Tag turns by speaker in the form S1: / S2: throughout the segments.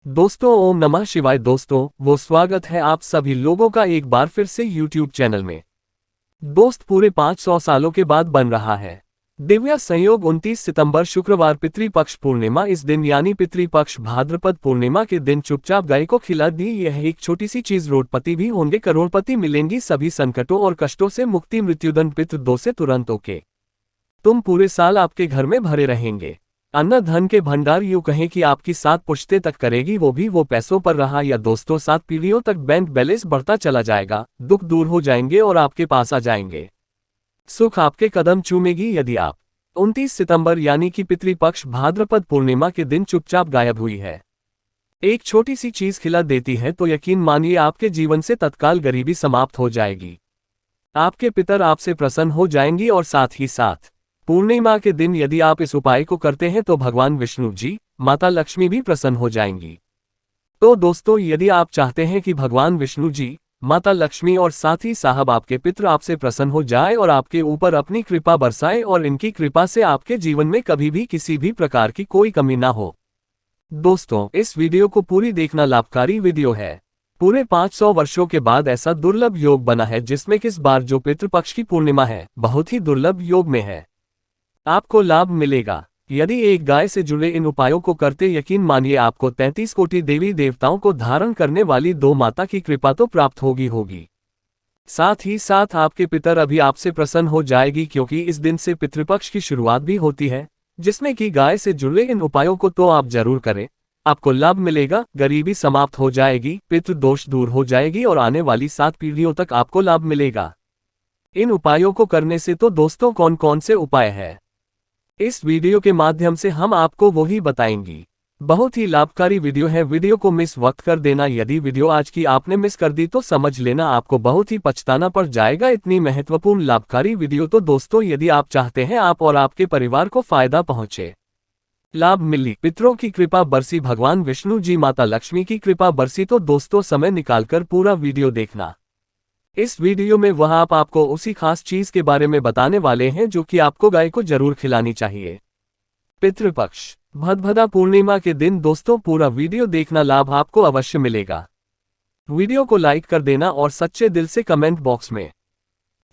S1: दोस्तों ओम नमः शिवाय। दोस्तों वो स्वागत है आप सभी लोगों का एक बार फिर से YouTube चैनल में। दोस्त पूरे 500 सालों के बाद बन रहा है दिव्या संयोग 29 सितंबर शुक्रवार पितृपक्ष पूर्णिमा। इस दिन यानी पितृपक्ष भाद्रपद पूर्णिमा के दिन चुपचाप गाय को खिला दी। यह एक छोटी सी चीज, रोडपति भी होंगे, करोड़पति मिलेंगी, सभी संकटों और कष्टों से मुक्ति, मृत्युदंड पितृदोष से तुरंत ओके। तुम पूरे साल आपके घर में भरे रहेंगे। अन्न धन के भंडार, यूं कहें कि आपकी 7 पुश्ते तक करेगी, वो पैसों पर रहा या दोस्तों 7 पीढ़ियों तक बैंक बैलेंस बढ़ता चला जाएगा। दुख दूर हो जाएंगे और आपके पास आ जाएंगे। सुख आपके कदम चूमेगी। यदि आप 29 सितंबर यानी कि पितृपक्ष भाद्रपद पूर्णिमा के दिन चुपचाप गायब हुई है, एक छोटी सी चीज खिला देती है, तो यकीन मानिए आपके जीवन से तत्काल गरीबी समाप्त हो जाएगी। आपके पितर आपसे प्रसन्न हो जाएंगी और साथ ही साथ पूर्णिमा के दिन यदि आप इस उपाय को करते हैं तो भगवान विष्णु जी, माता लक्ष्मी भी प्रसन्न हो जाएंगी। तो दोस्तों, यदि आप चाहते हैं कि भगवान विष्णु जी, माता लक्ष्मी और साथ ही साहब आपके पितर आपसे प्रसन्न हो जाए और आपके ऊपर अपनी कृपा बरसाए और इनकी कृपा से आपके जीवन में कभी भी किसी भी प्रकार की कोई कमी ना हो, दोस्तों इस वीडियो को पूरी देखना। लाभकारी वीडियो है। पूरे 500 वर्षों के बाद ऐसा दुर्लभ योग बना है जिसमें किस बार जो पितृपक्ष की पूर्णिमा है, बहुत ही दुर्लभ योग में है। आपको लाभ मिलेगा यदि एक गाय से जुड़े इन उपायों को करते। यकीन मानिए आपको 33 कोटि देवी देवताओं को धारण करने वाली 2 माता की कृपा तो प्राप्त होगी। साथ ही साथ आपके पितर अभी आपसे प्रसन्न हो जाएगी, क्योंकि इस दिन से पितृपक्ष की शुरुआत भी होती है, जिसमें कि गाय से जुड़े इन उपायों को तो आप जरूर करें। आपको लाभ मिलेगा, गरीबी समाप्त हो जाएगी, पितृदोष दूर हो जाएगी और आने वाली 7 पीढ़ियों तक आपको लाभ मिलेगा। इन उपायों को करने से तो दोस्तों कौन कौन से उपाय है, इस वीडियो के माध्यम से हम आपको वो ही बताएंगी। बहुत ही लाभकारी वीडियो है, वीडियो को मिस वक्त कर देना। यदि वीडियो आज की आपने मिस कर दी तो समझ लेना आपको बहुत ही पछताना पड़ जाएगा। इतनी महत्वपूर्ण लाभकारी वीडियो तो दोस्तों यदि आप चाहते हैं आप और आपके परिवार को फायदा पहुंचे, लाभ मिली, पितरों की कृपा बरसी, भगवान विष्णु जी, माता लक्ष्मी की कृपा बरसी, तो दोस्तों समय निकालकर पूरा वीडियो देखना। इस वीडियो में वह आपको उसी खास चीज के बारे में बताने वाले हैं जो कि आपको गाय को जरूर खिलानी चाहिए। पितृपक्ष भदभदा पूर्णिमा के दिन दोस्तों पूरा वीडियो देखना, लाभ आपको अवश्य मिलेगा। वीडियो को लाइक कर देना और सच्चे दिल से कमेंट बॉक्स में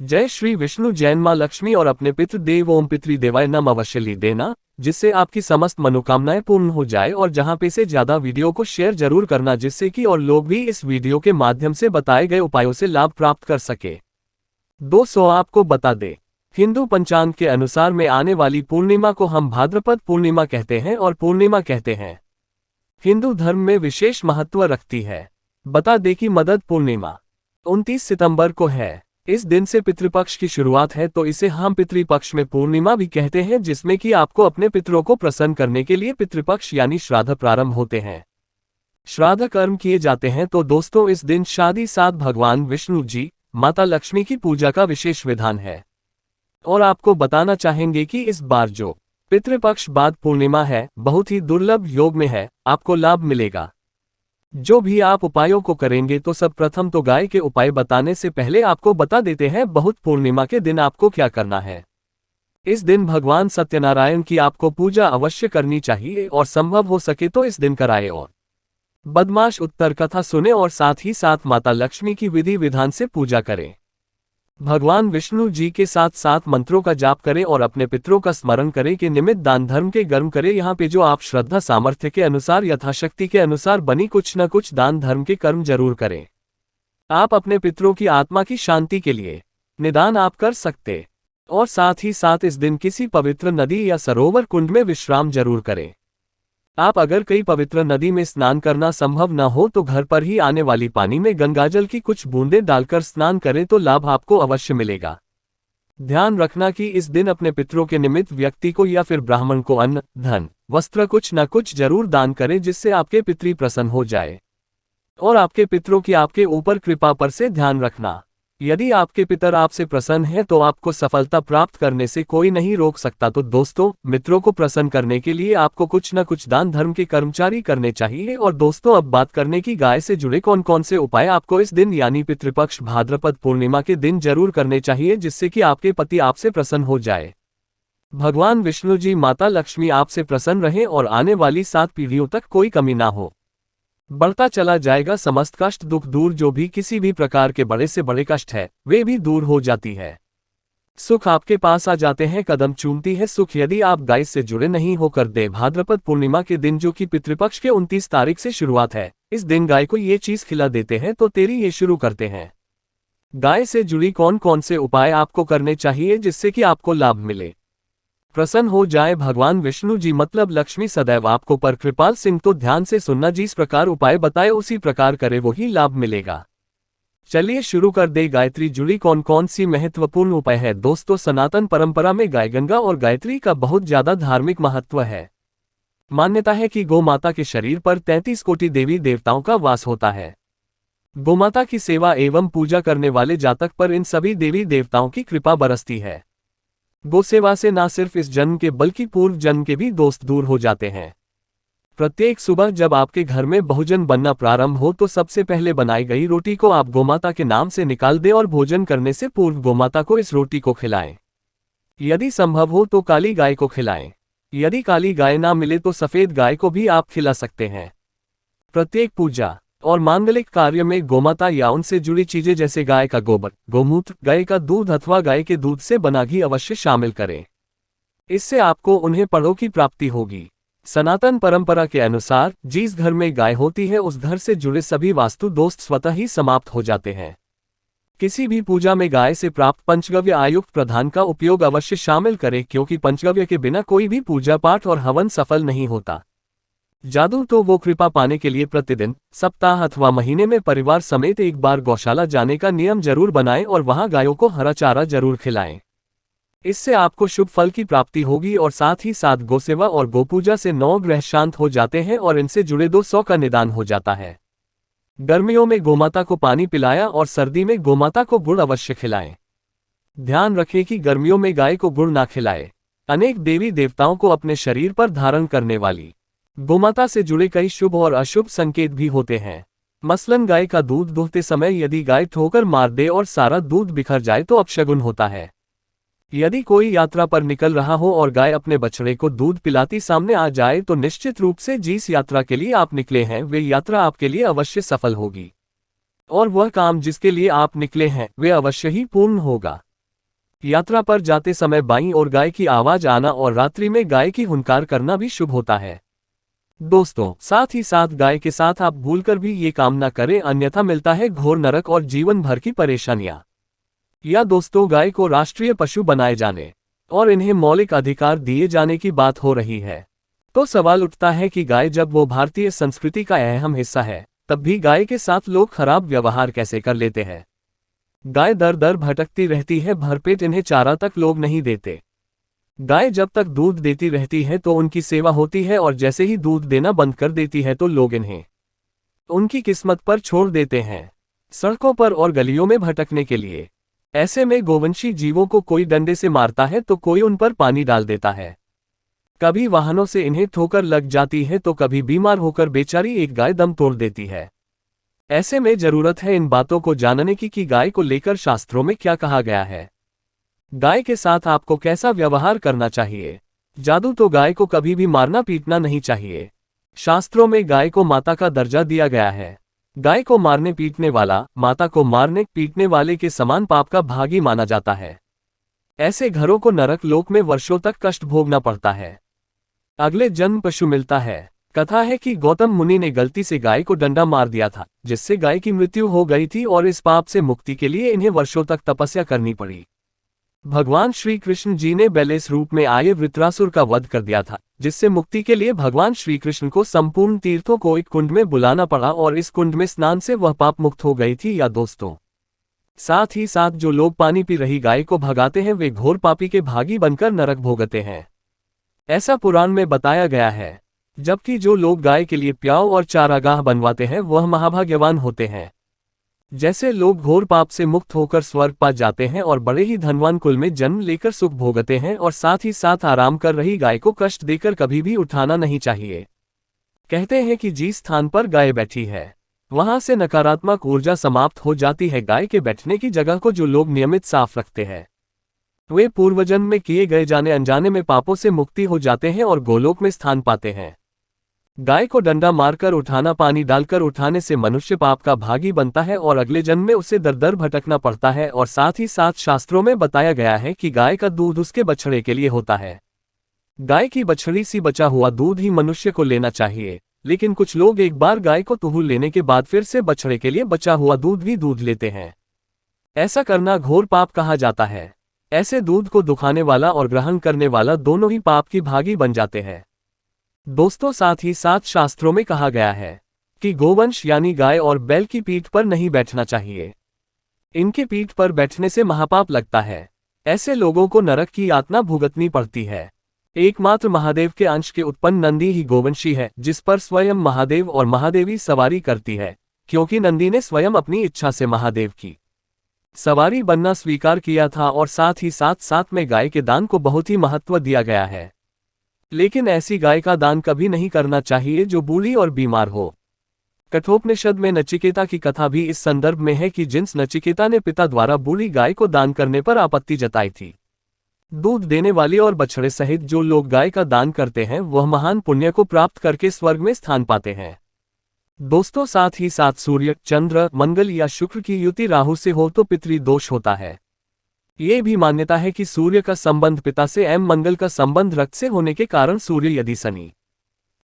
S1: जय श्री विष्णु, जैन मां लक्ष्मी और अपने पितृदेव ओम पितृदेवाय नमः अवश्य लिख देना, जिससे आपकी समस्त मनोकामनाएं पूर्ण हो जाए। और जहां पे से ज्यादा वीडियो को शेयर जरूर करना, जिससे कि और लोग भी इस वीडियो के माध्यम से बताए गए उपायों से लाभ प्राप्त कर सके। 200 आपको बता दे, हिंदू पंचांग के अनुसार में आने वाली पूर्णिमा को हम भाद्रपद पूर्णिमा कहते हैं और पूर्णिमा कहते हैं हिंदू धर्म में विशेष महत्व रखती है। बता दे कि मदद पूर्णिमा 29 सितंबर को है। इस दिन से पितृपक्ष की शुरुआत है, तो इसे हम पितृपक्ष में पूर्णिमा भी कहते हैं, जिसमें कि आपको अपने पितरों को प्रसन्न करने के लिए पितृपक्ष यानी श्राद्ध प्रारंभ होते हैं, श्राद्ध कर्म किए जाते हैं। तो दोस्तों इस दिन शादी साथ भगवान विष्णु जी, माता लक्ष्मी की पूजा का विशेष विधान है। और आपको बताना चाहेंगे कि इस बार जो पितृपक्ष बाद पूर्णिमा है, बहुत ही दुर्लभ योग में है, आपको लाभ मिलेगा। जो भी आप उपायों को करेंगे तो सब प्रथम तो गाय के उपाय बताने से पहले आपको बता देते हैं बहुत पूर्णिमा के दिन आपको क्या करना है। इस दिन भगवान सत्यनारायण की आपको पूजा अवश्य करनी चाहिए और संभव हो सके तो इस दिन कराए और बदमाश उत्तर कथा सुने और साथ ही साथ माता लक्ष्मी की विधि विधान से पूजा करें। भगवान विष्णु जी के साथ साथ मंत्रों का जाप करें और अपने पितरों का स्मरण करें कि निमित्त दान धर्म के कर्म करें। यहाँ पे जो आप श्रद्धा सामर्थ्य के अनुसार यथाशक्ति के अनुसार बनी कुछ न कुछ दान धर्म के कर्म जरूर करें। आप अपने पितरों की आत्मा की शांति के लिए निदान आप कर सकते और साथ ही साथ इस दिन किसी पवित्र नदी या सरोवर कुंड में विश्राम जरूर करें। आप अगर कई पवित्र नदी में स्नान करना संभव न हो तो घर पर ही आने वाली पानी में गंगाजल की कुछ बूंदें डालकर स्नान करें, तो लाभ आपको अवश्य मिलेगा। ध्यान रखना कि इस दिन अपने पितरों के निमित्त व्यक्ति को या फिर ब्राह्मण को अन्न, धन, वस्त्र कुछ न कुछ जरूर दान करें, जिससे आपके पितृ प्रसन्न हो जाए और आपके पितरों की आपके ऊपर कृपा पर से ध्यान रखना। यदि आपके पितर आपसे प्रसन्न हैं तो आपको सफलता प्राप्त करने से कोई नहीं रोक सकता। तो दोस्तों मित्रों को प्रसन्न करने के लिए आपको कुछ न कुछ दान धर्म के कर्मचारी करने चाहिए। और दोस्तों अब बात करने की गाय से जुड़े कौन कौन से उपाय आपको इस दिन यानी पितृपक्ष भाद्रपद पूर्णिमा के दिन जरूर करने चाहिए, जिससे कि आपके पति आपसे प्रसन्न हो जाए, भगवान विष्णु जी, माता लक्ष्मी आपसे प्रसन्न रहे और आने वाली 7 पीढ़ियों तक कोई कमी ना हो। बढ़ता चला जाएगा समस्त कष्ट दुख दूर, जो भी किसी भी प्रकार के बड़े से बड़े कष्ट है वे भी दूर हो जाती है। सुख आपके पास आ जाते हैं, कदम चूमती है सुख। यदि आप गाय से जुड़े नहीं होकर दे भाद्रपद पूर्णिमा के दिन, जो कि पितृपक्ष के 29 तारीख से शुरुआत है, इस दिन गाय को ये चीज खिला देते हैं तो तेरी ये शुरू करते हैं। गाय से जुड़ी कौन कौन से उपाय आपको करने चाहिए जिससे कि आपको लाभ मिले, प्रसन्न हो जाए भगवान विष्णु जी मतलब लक्ष्मी सदैव आपको पर कृपाल सिंह। तो ध्यान से सुनना, जिस प्रकार उपाय बताए उसी प्रकार करे वही लाभ मिलेगा। चलिए शुरू कर दे। गायत्री जुड़ी कौन कौन सी महत्वपूर्ण उपाय है। दोस्तों, सनातन परंपरा में गाय गंगा और गायत्री का बहुत ज्यादा धार्मिक महत्व है। मान्यता है कि गौ माता के शरीर पर 33 कोटि देवी देवताओं का वास होता है। गोमाता की सेवा एवं पूजा करने वाले जातक पर इन सभी देवी देवताओं की कृपा बरसती है। गो सेवा से न सिर्फ इस जन्म के बल्कि पूर्व जन्म के भी दोस्त दूर हो जाते हैं। प्रत्येक सुबह जब आपके घर में भोजन बनना प्रारंभ हो तो सबसे पहले बनाई गई रोटी को आप गोमाता के नाम से निकाल दें और भोजन करने से पूर्व गोमाता को इस रोटी को खिलाएं। यदि संभव हो तो काली गाय को खिलाएं। यदि काली गाय ना मिले तो सफेद गाय को भी आप खिला सकते हैं। प्रत्येक पूजा और मांगलिक कार्य में गोमाता या उनसे जुड़ी चीजें जैसे गाय का गोबर, गोमूत्र, गाय का दूध अथवा गाय के दूध से बना घी अवश्य शामिल करें। इससे आपको उन्हें पड़ों की प्राप्ति होगी। सनातन परंपरा के अनुसार जिस घर में गाय होती है उस घर से जुड़े सभी वास्तु दोष स्वतः ही समाप्त हो जाते हैं। किसी भी पूजा में गाय से प्राप्त पंचगव्य आयुक्त प्रधान का उपयोग अवश्य शामिल करें, क्योंकि पंचगव्य के बिना कोई भी पूजा पाठ और हवन सफल नहीं होता। जादू तो वो कृपा पाने के लिए प्रतिदिन, सप्ताह अथवा महीने में परिवार समेत एक बार गौशाला जाने का नियम जरूर बनाएं और वहां गायों को हरा चारा जरूर खिलाएं। इससे आपको शुभ फल की प्राप्ति होगी और साथ ही साथ गौसेवा और गोपूजा से 9 ग्रह शांत हो जाते हैं और इनसे जुड़े 200 का निदान हो जाता है। गर्मियों में गोमाता को पानी पिलाया और सर्दी में गोमाता को गुड़ अवश्य खिलाएं। ध्यान रखें कि गर्मियों में गाय को गुड़ ना खिलाएं। अनेक देवी देवताओं को अपने शरीर पर धारण करने वाली गोमाता से जुड़े कई शुभ और अशुभ संकेत भी होते हैं। मसलन गाय का दूध दूहते समय यदि गाय ठोकर मार दे और सारा दूध बिखर जाए तो अपशगुन होता है। यदि कोई यात्रा पर निकल रहा हो और गाय अपने बछड़े को दूध पिलाती सामने आ जाए तो निश्चित रूप से जिस यात्रा के लिए आप निकले हैं वे यात्रा आपके लिए अवश्य सफल होगी और वह काम जिसके लिए आप निकले हैं वे अवश्य ही पूर्ण होगा। यात्रा पर जाते समय बाईं ओर गाय की आवाज आना और रात्रि में गाय की हुंकार करना भी शुभ होता है। दोस्तों, साथ ही साथ गाय के साथ आप भूलकर भी ये काम न करें, अन्यथा मिलता है घोर नरक और जीवन भर की परेशानियां। या दोस्तों, गाय को राष्ट्रीय पशु बनाए जाने और इन्हें मौलिक अधिकार दिए जाने की बात हो रही है तो सवाल उठता है कि गाय जब वो भारतीय संस्कृति का अहम हिस्सा है तब भी गाय के साथ लोग खराब व्यवहार कैसे कर लेते हैं। गाय दर दर भटकती रहती है, भरपेट इन्हें चारा तक लोग नहीं देते। गाय जब तक दूध देती रहती है तो उनकी सेवा होती है और जैसे ही दूध देना बंद कर देती है तो लोग इन्हें उनकी किस्मत पर छोड़ देते हैं, सड़कों पर और गलियों में भटकने के लिए। ऐसे में गोवंशी जीवों को कोई डंडे से मारता है तो कोई उन पर पानी डाल देता है। कभी वाहनों से इन्हें ठोकर लग जाती है तो कभी बीमार होकर बेचारी एक गाय दम तोड़ देती है। ऐसे में जरूरत है इन बातों को जानने की कि गाय को लेकर शास्त्रों में क्या कहा गया है। गाय के साथ आपको कैसा व्यवहार करना चाहिए। जादू तो गाय को कभी भी मारना पीटना नहीं चाहिए। शास्त्रों में गाय को माता का दर्जा दिया गया है। गाय को मारने पीटने वाला माता को मारने पीटने वाले के समान पाप का भागी माना जाता है। ऐसे घरों को नरक लोक में वर्षों तक कष्ट भोगना पड़ता है। अगले जन्म पशु मिलता है। कथा है कि गौतम मुनि ने गलती से गाय को डंडा मार दिया था, जिससे गाय की मृत्यु हो गई थी और इस पाप से मुक्ति के लिए इन्हें वर्षों तक तपस्या करनी पड़ी। भगवान श्री कृष्ण जी ने बैलेस रूप में आए वृत्रासुर का वध कर दिया था, जिससे मुक्ति के लिए भगवान श्री कृष्ण को संपूर्ण तीर्थों को एक कुंड में बुलाना पड़ा और इस कुंड में स्नान से वह पाप मुक्त हो गई थी। या दोस्तों, साथ ही साथ जो लोग पानी पी रही गाय को भगाते हैं वे घोर पापी के भागी बनकर नरक भोगते हैं, ऐसा पुराण में बताया गया है। जबकि जो लोग गाय के लिए प्याऊ और चारागाह बनवाते हैं वह महाभाग्यवान होते हैं। जैसे लोग घोर पाप से मुक्त होकर स्वर्ग पा जाते हैं और बड़े ही धनवान कुल में जन्म लेकर सुख भोगते हैं, और साथ ही साथ आराम कर रही गाय को कष्ट देकर कभी भी उठाना नहीं चाहिए। कहते हैं कि जिस स्थान पर गाय बैठी है वहां से नकारात्मक ऊर्जा समाप्त हो जाती है। गाय के बैठने की जगह को जो लोग नियमित साफ रखते हैं वे पूर्वजन्म में किए गए जाने अनजाने में पापों से मुक्ति हो जाते हैं और गोलोक में स्थान पाते हैं। गाय को डंडा मारकर उठाना, पानी डालकर उठाने से मनुष्य पाप का भागी बनता है और अगले जन्म में उसे दर दर भटकना पड़ता है। और साथ ही साथ शास्त्रों में बताया गया है कि गाय का दूध उसके बछड़े के लिए होता है। गाय की बछड़ी सी बचा हुआ दूध ही मनुष्य को लेना चाहिए, लेकिन कुछ लोग एक बार गाय को तुहुल लेने के बाद फिर से बछड़े के लिए बचा हुआ दूध भी दूध लेते हैं। ऐसा करना घोर पाप कहा जाता है। ऐसे दूध को दुखाने वाला और ग्रहण करने वाला दोनों ही पाप की भागी बन जाते हैं। दोस्तों, साथ ही साथ शास्त्रों में कहा गया है कि गोवंश यानी गाय और बैल की पीठ पर नहीं बैठना चाहिए। इनकी पीठ पर बैठने से महापाप लगता है। ऐसे लोगों को नरक की यातना भुगतनी पड़ती है। एकमात्र महादेव के अंश के उत्पन्न नंदी ही गोवंशी है, जिस पर स्वयं महादेव और महादेवी सवारी करती है, क्योंकि नंदी ने स्वयं अपनी इच्छा से महादेव की सवारी बनना स्वीकार किया था। और साथ ही साथ में गाय के दान को बहुत ही महत्व दिया गया है। लेकिन ऐसी गाय का दान कभी नहीं करना चाहिए जो बूढ़ी और बीमार हो। कठोपनिषद में नचिकेता की कथा भी इस संदर्भ में है कि जिस नचिकेता ने पिता द्वारा बूढ़ी गाय को दान करने पर आपत्ति जताई थी। दूध देने वाली और बछड़े सहित जो लोग गाय का दान करते हैं वह महान पुण्य को प्राप्त करके स्वर्ग में स्थान पाते हैं। दोस्तों, साथ ही साथ सूर्य, चंद्र, मंगल या शुक्र की युति राहु से हो तो पितृदोष होता है। ये भी मान्यता है कि सूर्य का संबंध पिता से एवं मंगल का संबंध रक्त से होने के कारण सूर्य यदि शनि,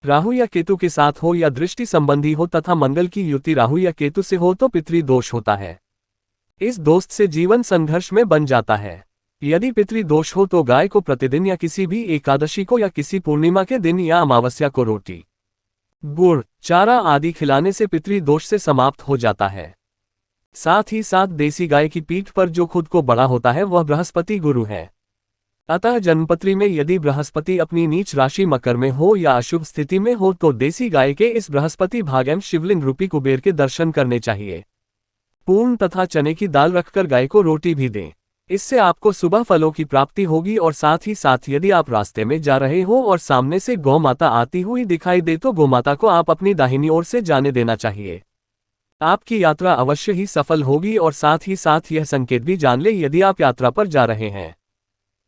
S1: राहु या केतु के साथ हो या दृष्टि संबंधी हो तथा मंगल की युति राहु या केतु से हो तो पितृदोष होता है। इस दोस्त से जीवन संघर्ष में बन जाता है। यदि पितृदोष हो तो गाय को प्रतिदिन या किसी भी एकादशी को या किसी पूर्णिमा के दिन या अमावस्या को रोटी, गुड़, चारा आदि खिलाने से पितृदोष से समाप्त हो जाता है। साथ ही साथ देसी गाय की पीठ पर जो खुद को बड़ा होता है वह बृहस्पति गुरु है। अतः जन्मपत्री में यदि बृहस्पति अपनी नीच राशि मकर में हो या अशुभ स्थिति में हो तो देसी गाय के इस बृहस्पति भाग एवं शिवलिंग रूपी कुबेर के दर्शन करने चाहिए। पूर्ण तथा चने की दाल रखकर गाय को रोटी भी दें। इससे आपको शुभ फलों की प्राप्ति होगी। और साथ ही साथ यदि आप रास्ते में जा रहे हो और सामने से गौ माता आती हुई दिखाई दे तो गोमाता को आप अपनी दाहिनी ओर से जाने देना चाहिए। आपकी यात्रा अवश्य ही सफल होगी। और साथ ही साथ यह संकेत भी जान ले, यदि आप यात्रा पर जा रहे हैं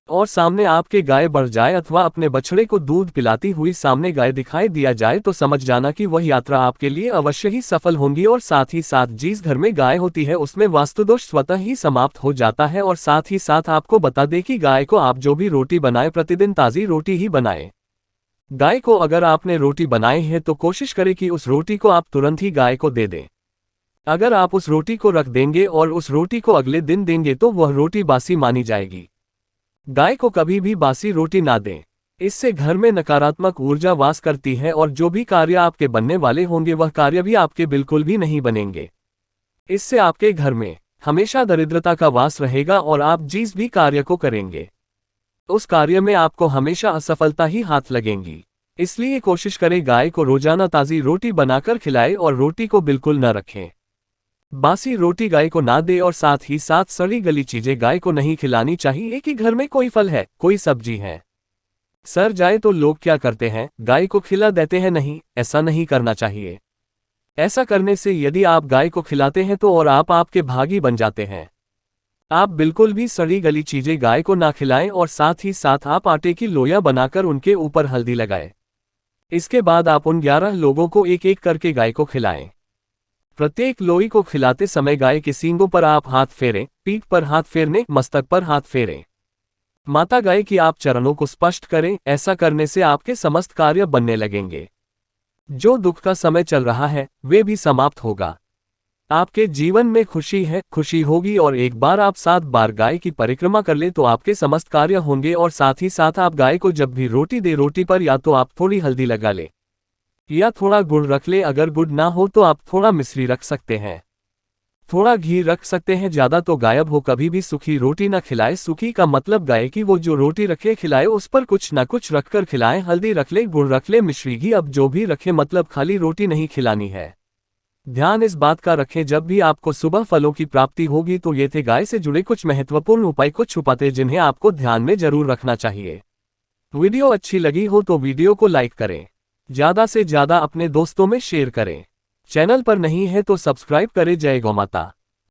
S1: और सामने आपके गाय बढ़ जाए अथवा अपने बछड़े को दूध पिलाती हुई सामने गाय दिखाई दिया जाए तो समझ जाना कि वह यात्रा आपके लिए अवश्य ही सफल होगी। और साथ ही साथ जिस घर में गाय होती है उसमें वास्तुदोष स्वतः ही समाप्त हो जाता है। और साथ ही साथ आपको बता दें कि गाय को आप जो भी रोटी बनाए प्रतिदिन ताज़ी रोटी ही बनाएं। गाय को अगर आपने रोटी बनाई है तो कोशिश करें कि उस रोटी को आप तुरंत ही गाय को दे दें। अगर आप उस रोटी को रख देंगे और उस रोटी को अगले दिन देंगे तो वह रोटी बासी मानी जाएगी। गाय को कभी भी बासी रोटी ना दें। इससे घर में नकारात्मक ऊर्जा वास करती है और जो भी कार्य आपके बनने वाले होंगे वह कार्य भी आपके बिल्कुल भी नहीं बनेंगे। इससे आपके घर में हमेशा दरिद्रता का वास रहेगा और आप जिस भी कार्य को करेंगे उस कार्य में आपको हमेशा असफलता ही हाथ लगेंगी। इसलिए कोशिश करें गाय को रोजाना ताज़ी रोटी बनाकर खिलाएं और रोटी को बिल्कुल न रखें। बासी रोटी गाय को ना दे और साथ ही साथ सड़ी गली चीजें गाय को नहीं खिलानी चाहिए कि घर में कोई फल है, कोई सब्जी है, सड़ जाए तो लोग क्या करते हैं, गाय को खिला देते हैं। नहीं, ऐसा नहीं करना चाहिए। ऐसा करने से यदि आप गाय को खिलाते हैं तो और आपके भागी बन जाते हैं। आप बिल्कुल भी सड़ी गली चीजें गाय को ना खिलाएं और साथ ही साथ आप आटे की लोया बनाकर उनके ऊपर हल्दी लगाएं। इसके बाद आप उन 11 लोगों को एक एक करके गाय को खिलाएं। प्रत्येक लोई को खिलाते समय गाय के सींगों पर आप हाथ फेरें, पीठ पर हाथ फेरने, मस्तक पर हाथ फेरें। माता गाय की आप चरणों को स्पष्ट करें। ऐसा करने से आपके समस्त कार्य बनने लगेंगे। जो दुख का समय चल रहा है वे भी समाप्त होगा। आपके जीवन में खुशी होगी। और एक बार आप 7 बार गाय की परिक्रमा कर ले तो आपके समस्त कार्य होंगे। और साथ ही साथ आप गाय को जब भी रोटी दे, रोटी पर या तो आप थोड़ी हल्दी लगा ले या थोड़ा गुड़ रख ले। अगर गुड़ ना हो तो आप थोड़ा मिश्री रख सकते हैं, थोड़ा घी रख सकते हैं, ज्यादा तो गायब हो। कभी भी सूखी रोटी ना खिलाए। सूखी का मतलब गाय की वो जो रोटी रखे खिलाए उस पर कुछ ना कुछ रखकर खिलाएं। हल्दी रख ले, गुड़ रख ले, मिश्री, घी, अब जो भी रखे, मतलब खाली रोटी नहीं खिलानी है। ध्यान इस बात का रखें, जब भी आपको शुभ फलों की प्राप्ति होगी तो ये थे गाय से जुड़े कुछ महत्वपूर्ण उपाय, कुछ छुपाते जिन्हें आपको ध्यान में जरूर रखना चाहिए। वीडियो अच्छी लगी हो तो वीडियो को लाइक करें, ज्यादा से ज्यादा अपने दोस्तों में शेयर करें। चैनल पर नहीं है तो सब्सक्राइब करें। जय गौ माता।